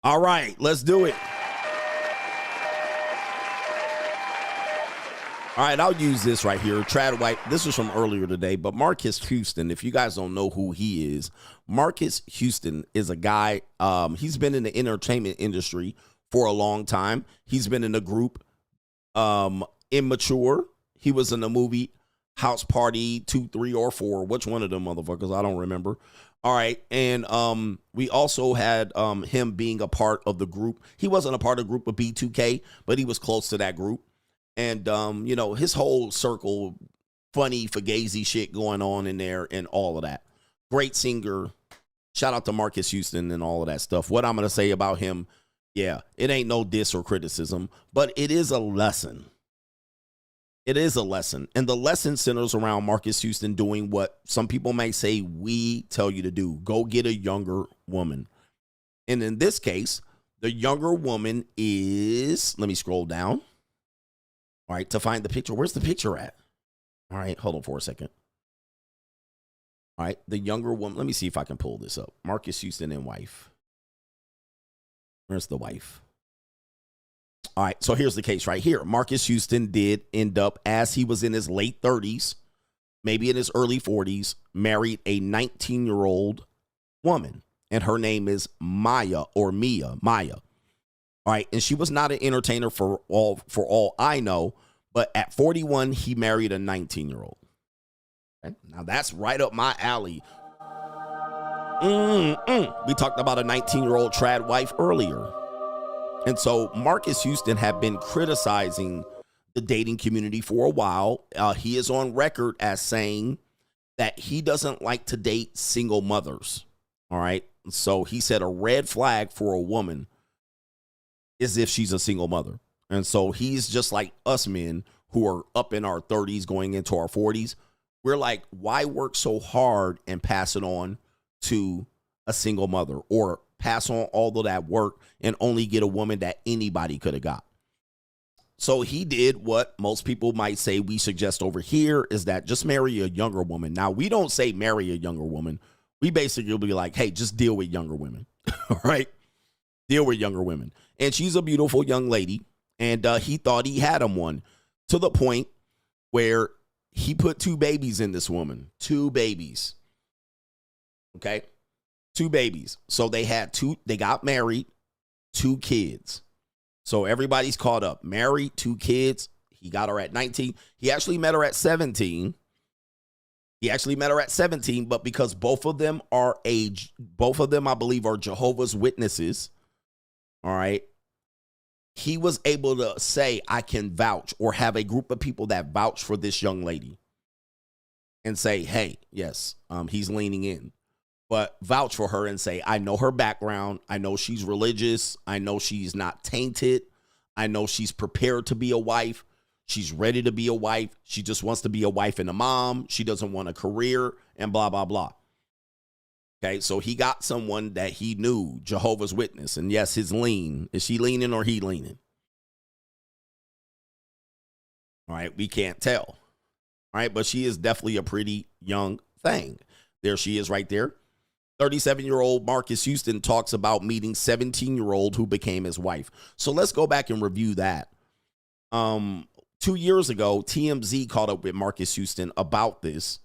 All right, let's do it. All right, I'll use this right here. Trad White, this was from earlier today, but Marcus Houston, if you guys don't know who he is, Marcus Houston is a guy, he's been in the entertainment industry for a long time. He's been in the group Immature. He was in the movie House Party 2, 3, or 4. Which one of them motherfuckers? I don't remember. All right, and we also had him being a part of the group. He wasn't a part of the group of B2K, but he was close to that group. And, you know, his whole circle, funny, fugazi shit going on in there and all of that. Great singer. Shout out to Marcus Houston and all of that stuff. What I'm going to say about him, yeah, it ain't no diss or criticism, but it is a lesson. It is a lesson. And the lesson centers around Marcus Houston doing what some people may say we tell you to do. Go get a younger woman. And in this case, the younger woman is, let me scroll down. All right, to find the picture. Where's the picture at? All right, hold on for a second. All right, the younger woman. Let me see if I can pull this up. Marcus Houston and wife. Where's the wife? All right, so here's the case right here. Marcus Houston did end up, as he was in his late 30s, maybe in his early 40s, married a 19-year-old woman, and her name is Maya. All right, and she was not an entertainer for all I know, but at 41, he married a 19-year-old. Okay? Now, that's right up my alley. We talked about a 19-year-old trad wife earlier. And so Marcus Houston had been criticizing the dating community for a while. He is on record as saying that he doesn't like to date single mothers. All right, so he said a red flag for a woman is if she's a single mother. And so he's just like us men who are up in our 30s going into our 40s. We're like, why work so hard and pass it on to a single mother, or pass on all of that work and only get a woman that anybody could have got? So he did what most people might say we suggest over here, is that just marry a younger woman. Now, we don't say marry a younger woman. We basically will be like, hey, just deal with younger women. All right? Deal with younger women. And she's a beautiful young lady, and he thought he had him one, to the point where he put 2 babies in this woman. 2 babies. Okay? 2 babies. So they got married, 2 kids. So everybody's caught up. Married, 2 kids. He got her at 19. He actually met her at 17. But because both of them, I believe, are Jehovah's Witnesses. All right. He was able to say, I can vouch, or have a group of people that vouch for this young lady and say, hey, yes, he's leaning in, but vouch for her and say, I know her background. I know she's religious. I know she's not tainted. I know she's prepared to be a wife. She's ready to be a wife. She just wants to be a wife and a mom. She doesn't want a career and blah, blah, blah. Okay, so he got someone that he knew, Jehovah's Witness. And yes, his lean. Is she leaning or he leaning? All right, we can't tell. All right, but she is definitely a pretty young thing. There she is right there. 37-year-old Marcus Houston talks about meeting 17-year-old who became his wife. So let's go back and review that. 2 years ago, TMZ caught up with Marcus Houston about this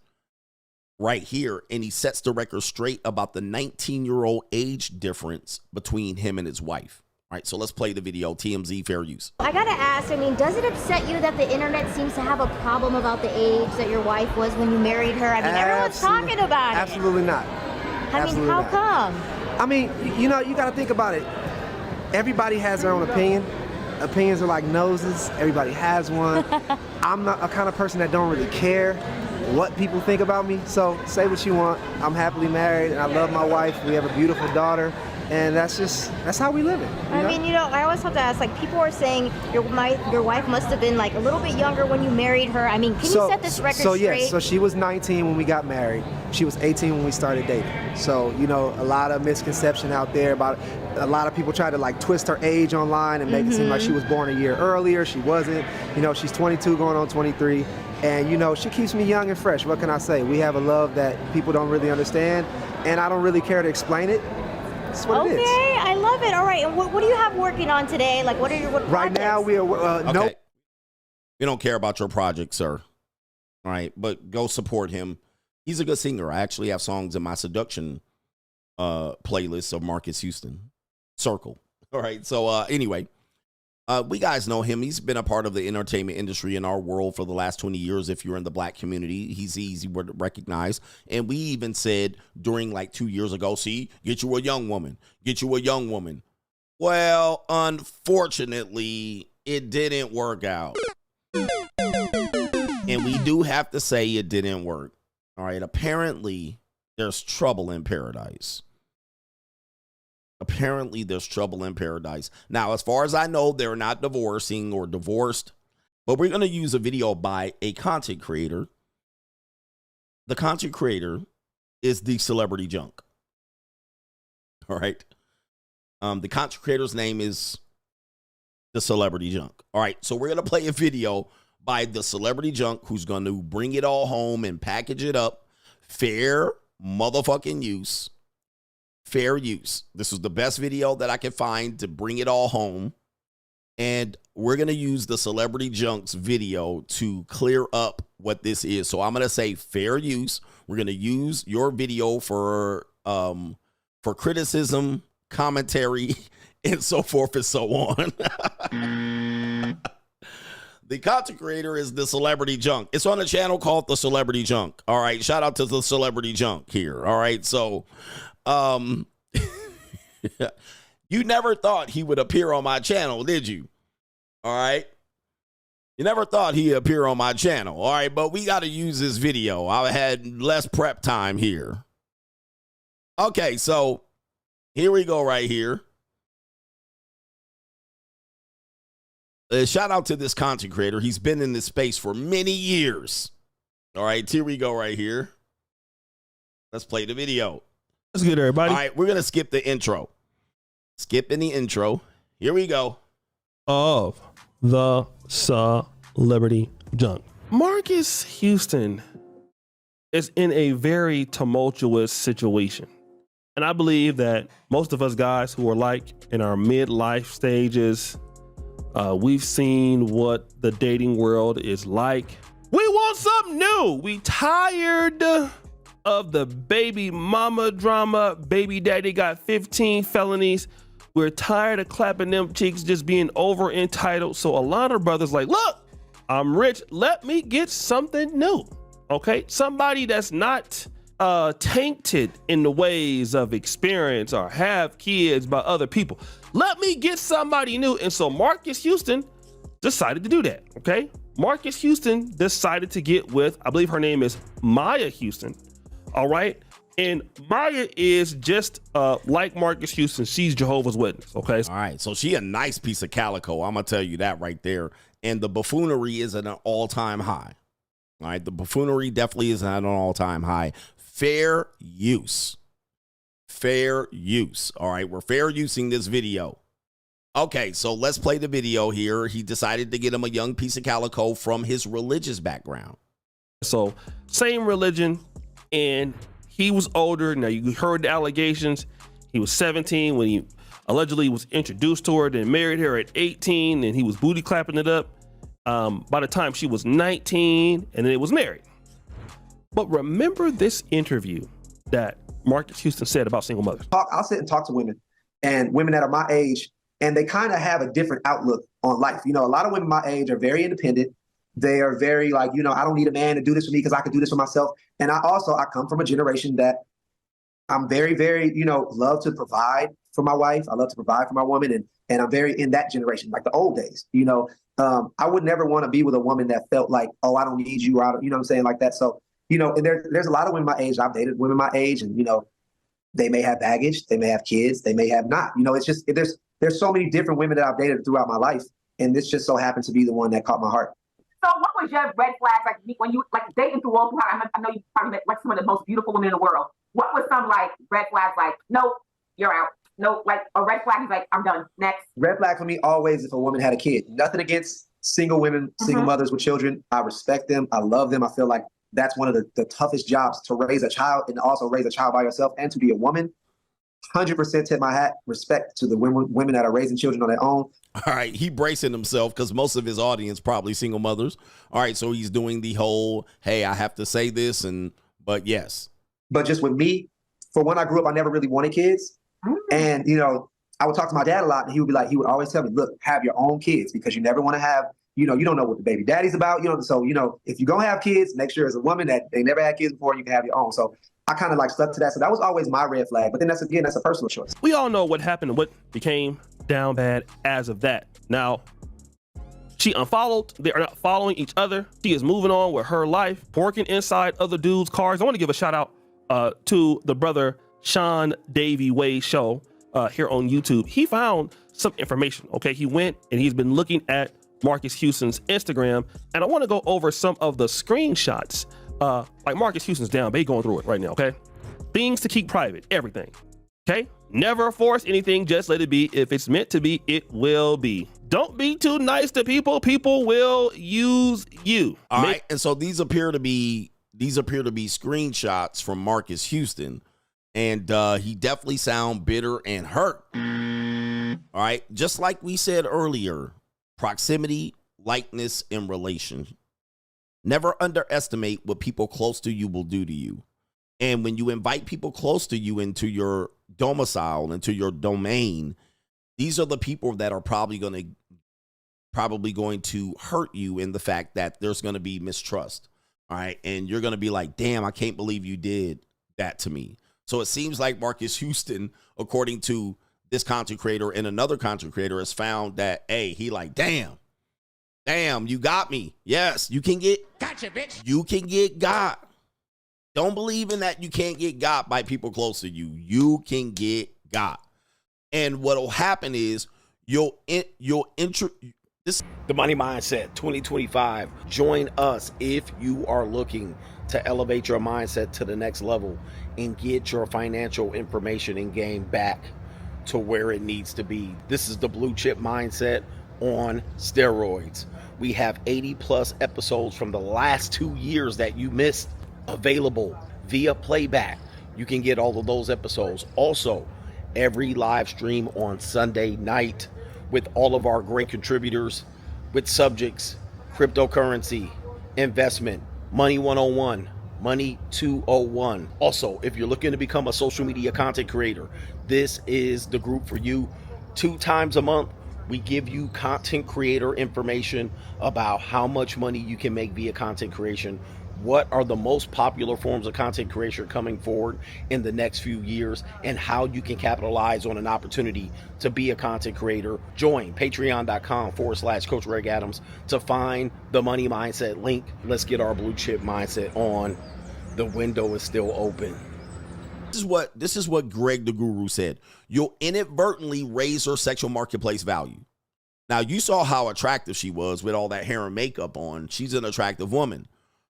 right here, and he sets the record straight about the 19-year-old age difference between him and his wife. All right, so let's play the video. TMZ, fair use. I gotta ask, I mean, does it upset you that the internet seems to have a problem about the age that your wife was when you married her? I mean, everyone's talking about it. Absolutely not. I mean, how come? I mean, you know, you gotta think about it. Everybody has their own opinion. Opinions are like noses. Everybody has one. I'm not a kind of person that don't really care what people think about me. So say what you want. I'm happily married and I love my wife. We have a beautiful daughter. And that's how we live it. I mean, you know, I always have to ask, like, people are saying your wife must have been like a little bit younger when you married her. I mean, can you set this record straight? Yes, so she was 19 when we got married. She was 18 when we started dating. So, you know, a lot of misconception out there about a lot of people try to like twist her age online and make it seem like she was born a year earlier. She wasn't. You know, she's 22 going on 23. And, you know, she keeps me young and fresh. What can I say? We have a love that people don't really understand. And I don't really care to explain it. That's what it is. Okay, I love it. All right, and what do you have working on today? Like, what are your projects? Right now, we are Okay. We don't care about your project, sir. All right, but go support him. He's a good singer. I actually have songs in my seduction playlist of Marcus Houston. Circle. All right, so anyway, we guys know him. He's been a part of the entertainment industry in our world for the last 20 years. If you're in the black community, he's easy to recognize. And we even said during like 2 years ago, see, get you a young woman. Get you a young woman. Well, unfortunately, it didn't work out. And we do have to say it didn't work. All right. Apparently, there's trouble in paradise. Apparently, there's trouble in paradise. Now, as far as I know, they're not divorcing or divorced, but we're going to use a video by a content creator. The content creator is the Celebrity Junk. All right. The content creator's name is the Celebrity Junk. All right. So we're going to play a video by the Celebrity Junk, who's going to bring it all home and package it up. Fair motherfucking use. Fair use. This was the best video that I could find to bring it all home. And we're going to use the Celebrity Junk's video to clear up what this is. So I'm going to say fair use. We're going to use your video for criticism, commentary, and so forth and so on. The content creator is the Celebrity Junk. It's on a channel called the Celebrity Junk. All right. Shout out to the Celebrity Junk here. All right. So, you never thought he would appear on my channel, did you? All right. You never thought he'd appear on my channel. All right. But we got to use this video. I had less prep time here. Okay. So here we go right here. Shout out to this content creator. He's been in this space for many years. All right, here we go right here. Let's play the video. That's good, everybody. All right, we're going to skip the intro. Skipping the intro. Here we go. Of the Celebrity Junk. Marcus Houston is in a very tumultuous situation. And I believe that most of us guys who are like in our midlife stages, we've seen what the dating world is like. We want something new. We tired of the baby mama drama. Baby daddy got 15 felonies. We're tired of clapping them cheeks, just being over entitled. So a lot of brothers like, look, I'm rich. Let me get something new. Okay. Somebody that's not tainted in the ways of experience or have kids by other people. Let me get somebody new. And so Marcus Houston decided to do that. Okay. Marcus Houston decided to get with, I believe her name is Maya Houston. All right. And Maya is just like Marcus Houston. She's Jehovah's Witness. Okay. All right. So she a nice piece of calico. I'm going to tell you that right there. And the buffoonery is at an all-time high. All right. The buffoonery definitely is at an all-time high. Fair use. Fair use. All right. We're fair using this video. Okay. So let's play the video here. He decided to get him a young piece of calico from his religious background. So same religion. And he was older. Now you heard the allegations. He was 17 when he allegedly was introduced to her, then married her at 18, and he was booty clapping it up by the time she was 19, and then it was married. But remember this interview that Marcus Houston said about single mothers. I'll sit and talk to women, and women that are my age, and they kind of have a different outlook on life. You know, a lot of women my age are very independent. They are very like, you know, I don't need a man to do this for me because I can do this for myself. And I come from a generation that I'm very, very, you know, love to provide for my wife. I love to provide for my woman. And I'm very in that generation, like the old days, you know. I would never want to be with a woman that felt like, oh, I don't need you. You know what I'm saying? Like that. So, you know, and there's a lot of women my age. I've dated women my age, and, you know, they may have baggage. They may have kids. They may have not. You know, it's just there's so many different women that I've dated throughout my life. And this just so happened to be the one that caught my heart. So what was your red flags like when you like dating through all time? I know you probably met like some of the most beautiful women in the world. What was some like red flags like, nope, you're out. No, like a red flag is like, I'm done. Next. Red flag for me always if a woman had a kid. Nothing against single women, single mothers with children. I respect them. I love them. I feel like that's one of the toughest jobs, to raise a child and also raise a child by yourself and to be a woman. 100% tip my hat, respect to the women that are raising children on their own. All right, he bracing himself because most of his audience probably single mothers. All right, so he's doing the whole, hey, I have to say this, but yes. But just with me, for when I grew up, I never really wanted kids. And, you know, I would talk to my dad a lot, and he would always tell me, look, have your own kids, because you never want to have, you know, you don't know what the baby daddy's about, you know, so, you know, if you're going to have kids, make sure as a woman that they never had kids before, you can have your own. So I kind of like stuck to that. So that was always my red flag. But then that's a personal choice. We all know what happened and what became down bad as of that. Now, she unfollowed. They are not following each other. She is moving on with her life, working inside other dudes' cars. I want to give a shout out to the brother Sean Davy Way show here on YouTube. He found some information. Okay, he went and he's been looking at Marcus Houston's Instagram, and I want to go over some of the screenshots. Like Marcus Houston's down, but he's going through it right now. Okay, things to keep private, everything. Okay, never force anything, just let it be. If it's meant to be, it will be. Don't be too nice to people. People will use you. All right, and so these appear to be screenshots from Marcus Houston, and he definitely sound bitter and hurt. All right, just like we said earlier, proximity, likeness, and relation. Never underestimate what people close to you will do to you. And when you invite people close to you into your domicile, into your domain, these are the people that are probably going to hurt you in the fact that there's going to be mistrust. All right. And you're going to be like, damn, I can't believe you did that to me. So it seems like Marcus Houston, according to this content creator and another content creator, has found that, hey, he like, damn, you got me. Yes, you can get gotcha, bitch. You can get got. Don't believe in that you can't get got by people close to you. You can get got. And what'll happen is this the Money Mindset 2025. Join us if you are looking to elevate your mindset to the next level and get your financial information and game back to where it needs to be. This is the Blue Chip Mindset on steroids. We have 80 plus episodes from the last 2 years that you missed available via playback. You can get all of those episodes. Also, every live stream on Sunday night with all of our great contributors with subjects, cryptocurrency, investment, money 101, money 201. Also, if you're looking to become a social media content creator, this is the group for you. 2 times a month, we give you content creator information about how much money you can make via content creation. What are the most popular forms of content creation coming forward in the next few years, and how you can capitalize on an opportunity to be a content creator. Join patreon.com/Coach Greg Adams to find the Money Mindset link. Let's get our blue chip mindset on. The window is still open. This is what Greg the Guru said. You'll inadvertently raise her sexual marketplace value. Now, you saw how attractive she was with all that hair and makeup on. She's an attractive woman.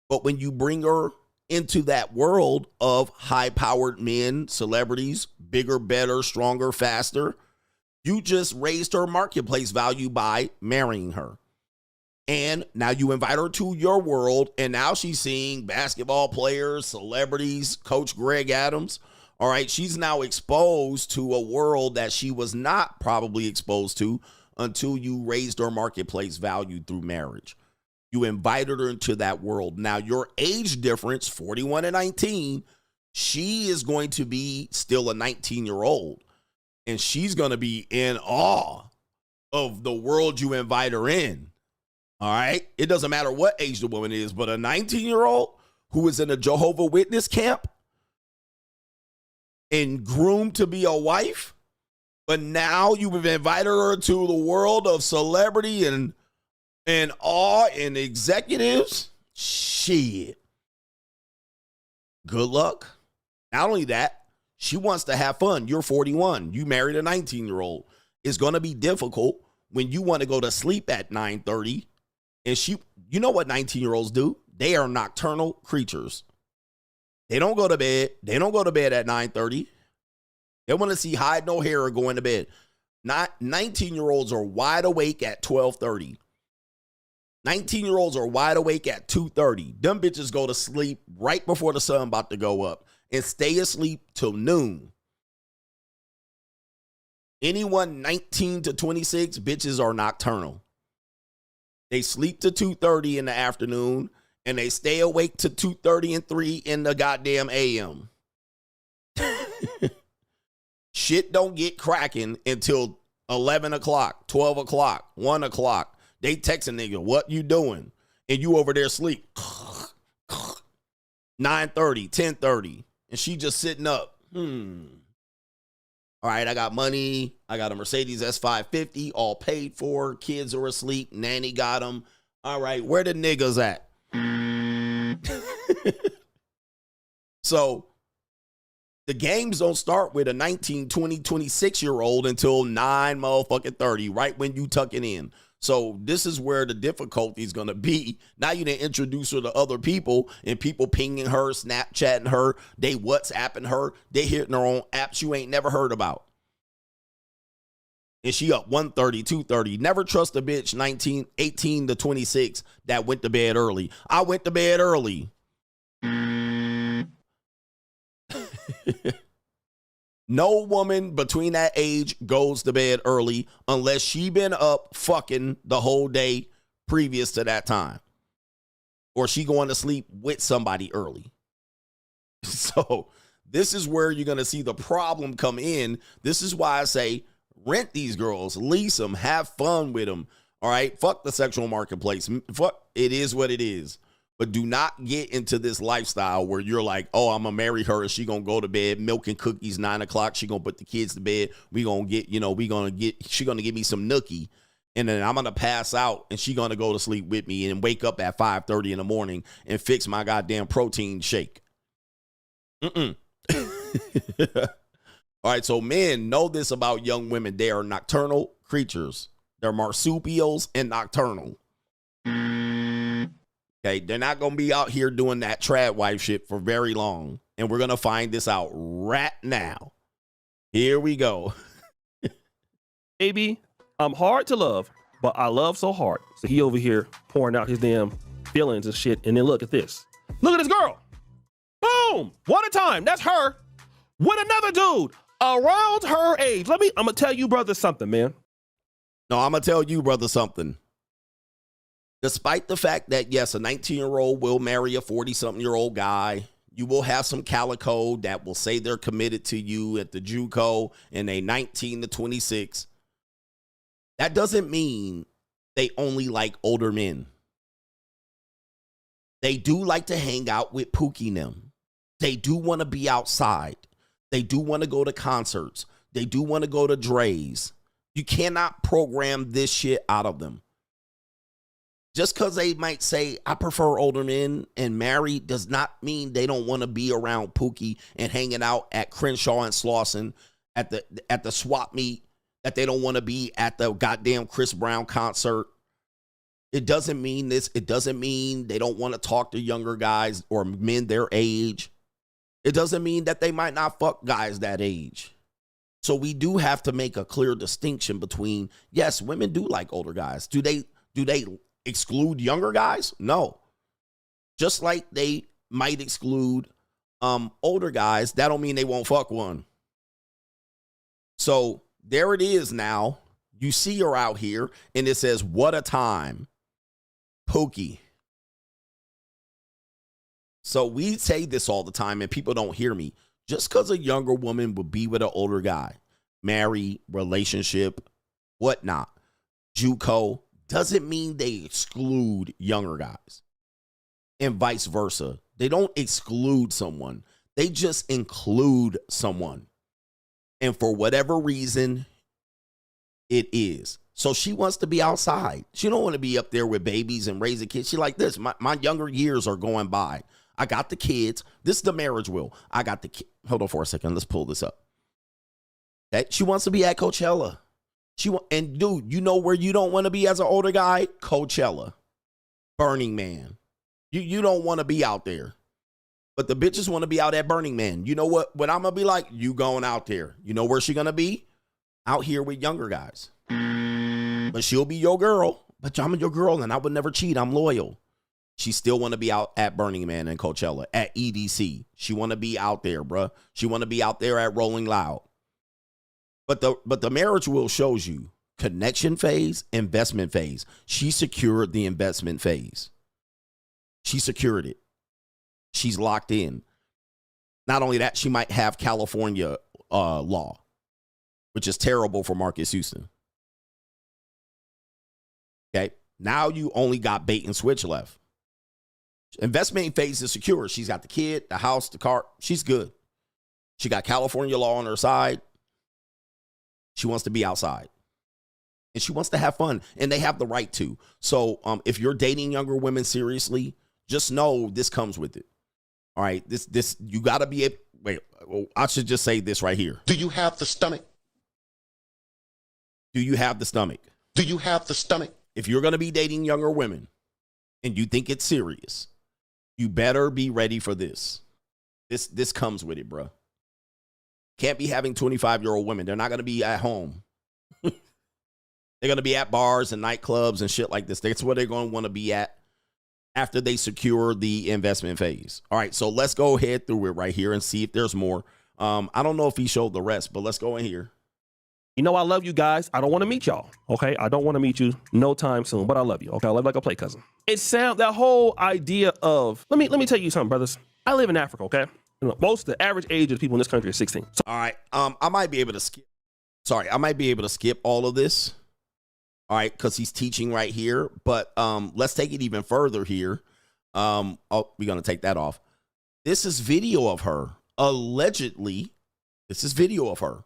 But when you bring her into that world of high-powered men, celebrities, bigger, better, stronger, faster, you just raised her marketplace value by marrying her. And now you invite her to your world, and now she's seeing basketball players, celebrities, Coach Greg Adams. All right, she's now exposed to a world that she was not probably exposed to until you raised her marketplace value through marriage. You invited her into that world. Now, your age difference, 41 and 19, she is going to be still a 19-year-old. And she's going to be in awe of the world you invite her in. All right? It doesn't matter what age the woman is, but a 19-year-old who is in a Jehovah's Witness camp and groomed to be a wife, but now you've invited her to the world of celebrity and awe and executives, shit. Good luck. Not only that, she wants to have fun. You're 41. You married a 19-year-old. It's going to be difficult when you want to go to sleep at 9:30. And you know what 19-year-olds do? They are nocturnal creatures. They don't go to bed. They don't go to bed at 9:30. They want to see hide no hair or going to bed. 19-year-olds are wide awake at 12:30. 19-year-olds are wide awake at 2:30. Them bitches go to sleep right before the sun about to go up and stay asleep till noon. Anyone 19 to 26, bitches are nocturnal. They sleep to 2:30 in the afternoon and they stay awake to 2:30 and 3 in the goddamn AM. Shit don't get cracking until 11 o'clock, 12 o'clock, 1 o'clock. They text a nigga, what you doing? And you over there sleep. 9:30, 10:30. And she just sitting up. All right, I got money. I got a Mercedes S550, all paid for. Kids are asleep. Nanny got them. All right, where the niggas at? So the games don't start with a 19, 20, 26-year-old until 9 motherfucking 30, right when you tuck it in. So this is where the difficulty is going to be. Now you didn't introduce her to other people and people pinging her, Snapchatting her, they WhatsApping her, they hitting her on apps you ain't never heard about. And she up 1:30, 2:30. Never trust a bitch 18 to 26 that went to bed early. I went to bed early. No woman between that age goes to bed early unless she been up fucking the whole day previous to that time. Or she going to sleep with somebody early. So this is where you're going to see the problem come in. This is why I say rent these girls, lease them, have fun with them. All right, fuck the sexual marketplace. Fuck, it is what it is. But do not get into this lifestyle where you're like, oh, I'm going to marry her and she going to go to bed, milk and cookies, 9 o'clock. She going to put the kids to bed. We going to get, she going to give me some nookie. And then I'm going to pass out and she going to go to sleep with me and wake up at 5:30 in the morning and fix my goddamn protein shake. All right, so men know this about young women. They are nocturnal creatures. They're marsupials and nocturnal. Okay, they're not going to be out here doing that trad wife shit for very long. And we're going to find this out right now. Here we go. Baby, I'm hard to love, but I love so hard. So he over here pouring out his damn feelings and shit. And then look at this. Look at this girl. Boom. One at a time. That's her. With another dude around her age. I'm going to tell you, brother, something, man. No, I'm going to tell you, brother, something. Despite the fact that, yes, a 19-year-old will marry a 40-something-year-old guy, you will have some calico that will say they're committed to you at the JUCO and they 19 to 26. That doesn't mean they only like older men. They do like to hang out with POOKIE and them. They do want to be outside. They do want to go to concerts. They do want to go to Dre's. You cannot program this shit out of them. Just because they might say, I prefer older men and marry does not mean they don't want to be around POOKIE and hanging out at Crenshaw and Slauson at the swap meet, that they don't want to be at the goddamn Chris Brown concert. It doesn't mean this. It doesn't mean they don't want to talk to younger guys or men their age. It doesn't mean that they might not fuck guys that age. So we do have to make a clear distinction between, yes, women do like older guys. Do they exclude younger guys? No. Just like they might exclude older guys, that don't mean they won't fuck one. So there it is now. You see her out here and it says, what a time. POOKIE. So we say this all the time and people don't hear me. Just because a younger woman would be with an older guy, marry, relationship, whatnot, JUCO, doesn't mean they exclude younger guys. And vice versa. They don't exclude someone. They just include someone. And for whatever reason, it is. So she wants to be outside. She don't want to be up there with babies and raising kids. She like this. My younger years are going by. I got the kids. This is the marriage will. I got the kids. Hold on for a second. Let's pull this up. That she wants to be at Coachella. And dude, you know where you don't want to be as an older guy? Coachella. Burning Man. You don't want to be out there. But the bitches want to be out at Burning Man. You know what I'm going to be like? You going out there. You know where she going to be? Out here with younger guys. But she'll be your girl. But I'm your girl and I would never cheat. I'm loyal. She still want to be out at Burning Man and Coachella. At EDC. She want to be out there, bruh. She want to be out there at Rolling Loud. But the marriage will shows you connection phase, investment phase. She secured the investment phase. She secured it. She's locked in. Not only that, she might have California law, which is terrible for Marcus Houston. Okay. Now you only got bait and switch left. Investment phase is secure. She's got the kid, the house, the car. She's good. She got California law on her side. She wants to be outside. And she wants to have fun. And they have the right to. So if you're dating younger women seriously, just know this comes with it. All right. This you got to be able. Wait, I should just say this right here. Do you have the stomach? Do you have the stomach? Do you have the stomach? If you're going to be dating younger women and you think it's serious, you better be ready for this. This comes with it, bro. Can't be having 25-year-old women. They're not going to be at home. They're going to be at bars and nightclubs and shit like this. That's where they're going to want to be at after they secure the investment phase. All right, so let's go ahead through it right here and see if there's more. I don't know if he showed the rest, but let's go in here. You know, I love you guys. I don't want to meet y'all. Okay. I don't want to meet you no time soon, but I love you. Okay. I love you like a play cousin. It sounds that whole idea of, let me tell you something, brothers. I live in Africa. Okay. You know, most of the average age of people in this country is 16. So, all right. I might be able to skip. Sorry. I might be able to skip all of this. All right. Cause he's teaching right here, but, let's take it even further here. We're going to take that off. This is video of her. Allegedly. This is video of her.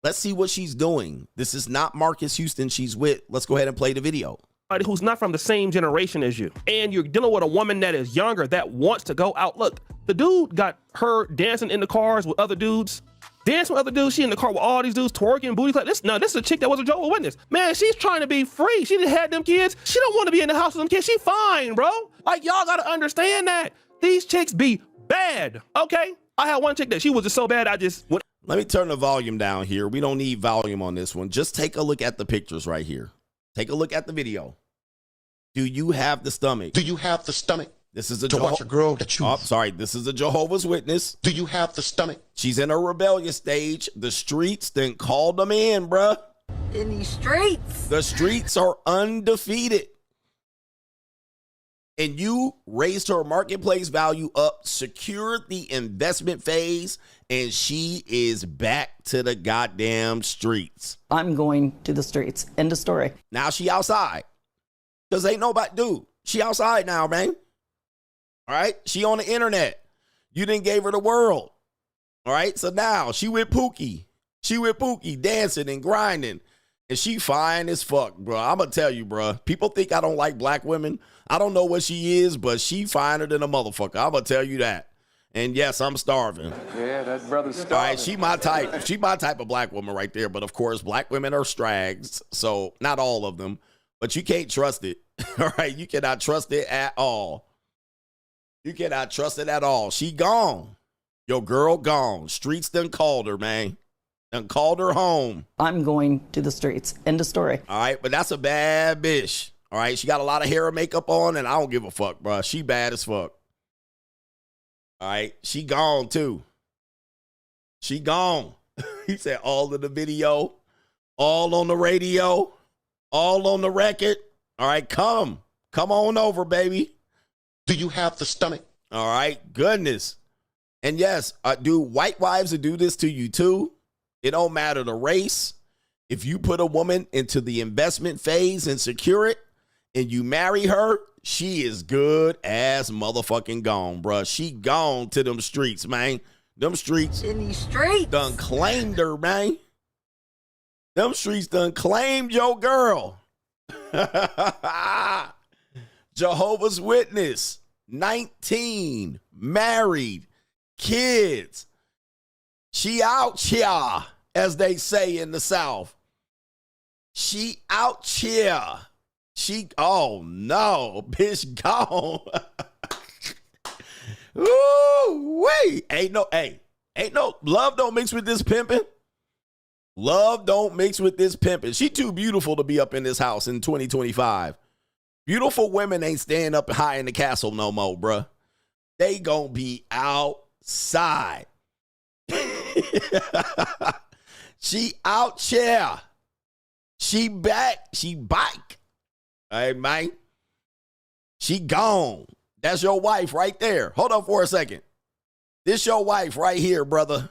Let's see what she's doing. This is not Marcus Houston she's with. Let's go ahead and play the video. Who's not from the same generation as you, and you're dealing with a woman that is younger that wants to go out. Look, the dude got her dancing in the cars with other dudes. Dancing with other dudes. She in the car with all these dudes twerking, booty clap. This is a chick that was a Jehovah's Witness. Man, she's trying to be free. She done had them kids. She don't want to be in the house with them kids. She fine, bro. Like, y'all gotta understand that. These chicks be bad, okay? I had one chick that she was just so bad, I just went. Let me turn the volume down here. We don't need volume on this one. Just take a look at the pictures right here. Take a look at the video. Do you have the stomach? Do you have the stomach? This is a to watch a girl that you. Oh, sorry. This is a Jehovah's Witness. Do you have the stomach? She's in a rebellious stage. The streets then called them in, bruh. In these streets. The streets are undefeated. And you raised her marketplace value up, secured the investment phase, and she is back to the goddamn streets. I'm going to the streets. End of story. Now she outside. Because ain't nobody, dude, she outside now, man. All right? She on the internet. You didn't gave her the world. All right? So now she with POOKIE. She with POOKIE dancing and grinding. And she fine as fuck, bro. I'm going to tell you, bro. People think I don't like black women. I don't know what she is, but she finer than a motherfucker. I'm going to tell you that. And yes, I'm starving. Yeah, that brother's starving. All right, she my type. She my type of black woman right there. But of course, black women are strags. So not all of them. But you can't trust it. All right, you cannot trust it at all. You cannot trust it at all. She gone. Your girl gone. Streets done called her, man. Done called her home. I'm going to the streets. End of story. All right, but that's a bad bitch. All right, she got a lot of hair and makeup on, and I don't give a fuck, bro. She bad as fuck. All right, she gone too. She gone. He said all in the video, all on the radio, all on the record. All right, come on over, baby. Do you have the stomach? All right, goodness. And yes, do white wives do this to you too? It don't matter the race. If you put a woman into the investment phase and secure it, and you marry her, she is good as motherfucking gone, bruh. She gone to them streets, man. Them streets. In these streets. Done claimed her, man. Them streets done claimed your girl. Jehovah's Witness, 19, married, kids. She out here, as they say in the South. She out here. She, oh no, bitch gone. Ooh, wait. Ain't no, love don't mix with this pimping. Love don't mix with this pimping. She too beautiful to be up in this house in 2025. Beautiful women ain't staying up high in the castle no more, bruh. They gonna be outside. She out here. She back. She back. Hey, man. She gone. That's your wife right there. Hold on for a second. This your wife right here, brother.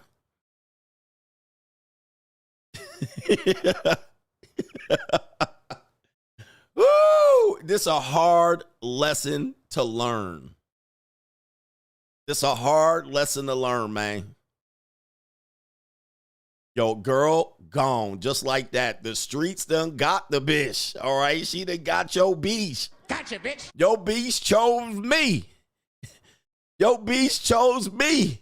Woo! This a hard lesson to learn. This a hard lesson to learn, man. Yo, girl, gone. Just like that. The streets done got the bitch. All right? She done got your beast. Gotcha, bitch. Your beast chose me. Your beast chose me.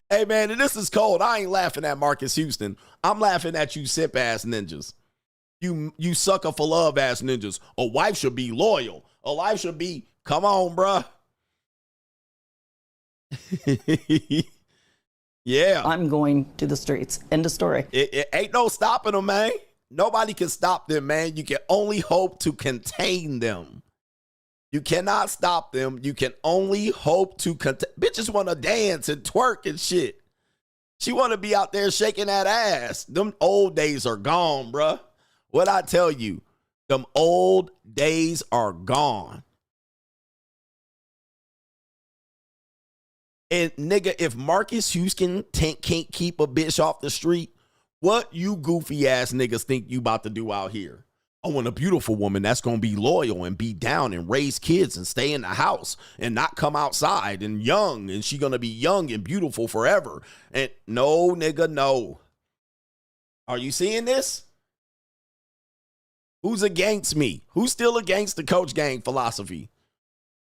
Hey, man, and this is cold. I ain't laughing at Marcus Houston. I'm laughing at you sip-ass ninjas. You sucker for love ass ninjas. A wife should be loyal. A wife should be, come on, bruh. Yeah. I'm going to the streets. End of story. It ain't no stopping them, man. Nobody can stop them, man. You can only hope to contain them. You cannot stop them. You can only hope to contain. Bitches want to dance and twerk and shit. She want to be out there shaking that ass. Them old days are gone, bruh. What I tell you, them old days are gone. And nigga, if Marcus Houston can't keep a bitch off the street, what you goofy ass niggas think you about to do out here? I want a beautiful woman that's going to be loyal and be down and raise kids and stay in the house and not come outside and young. And she going to be young and beautiful forever. And no, nigga, no. Are you seeing this? Who's against me? Who's still against the coach gang philosophy?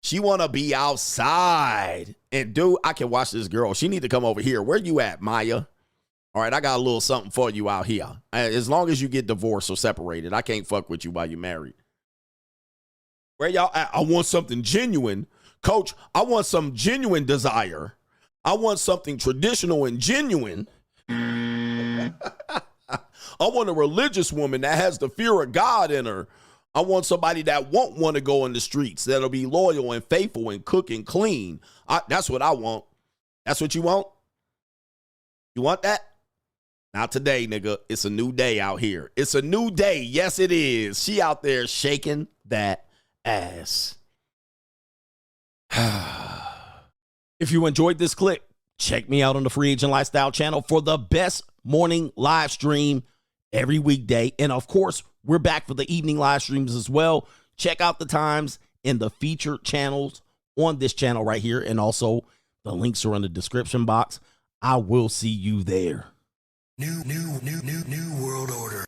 She want to be outside. And dude, I can watch this girl. She need to come over here. Where you at, Maya? All right, I got a little something for you out here. As long as you get divorced or separated, I can't fuck with you while you're married. Where y'all at? I want something genuine. Coach, I want some genuine desire. I want something traditional and genuine. I want a religious woman that has the fear of God in her. I want somebody that won't want to go in the streets, that'll be loyal and faithful and cook and clean. That's what I want. That's what you want? You want that? Not today, nigga. It's a new day out here. It's a new day. Yes, it is. She out there shaking that ass. If you enjoyed this clip, check me out on the Free Agent Lifestyle channel for the best morning live stream every weekday. And of course, we're back for the evening live streams as well. Check out the times in the featured channels on this channel right here. And also the links are in the description box. I will see you there. New world order.